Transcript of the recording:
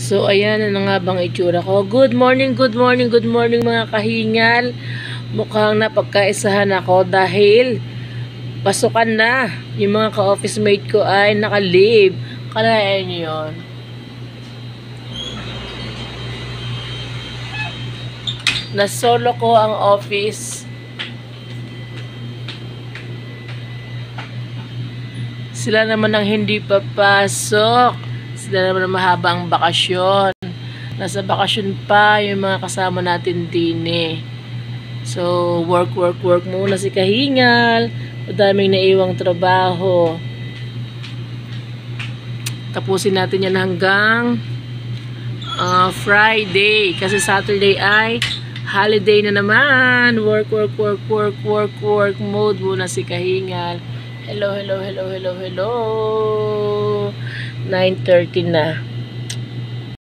So, ayan na nga bang itsura ko. Good morning, good morning, good morning mga kahingal. Mukhang napagkaisahan ako dahil pasukan na. Yung mga ka-office mate ko ay naka-leave. Kalayan nyo yun. Nasolo ko ang office. Sila naman ang hindi papasok. Sila naman ang mahabang bakasyon. Nasa bakasyon pa yung mga kasama natin din eh. So, work muna si kahingal. Madaming naiwang trabaho. Tapusin natin yan hanggang Friday. Kasi Saturday ay holiday na naman. Work mode muna si kahingal. Hello. 9:30 na.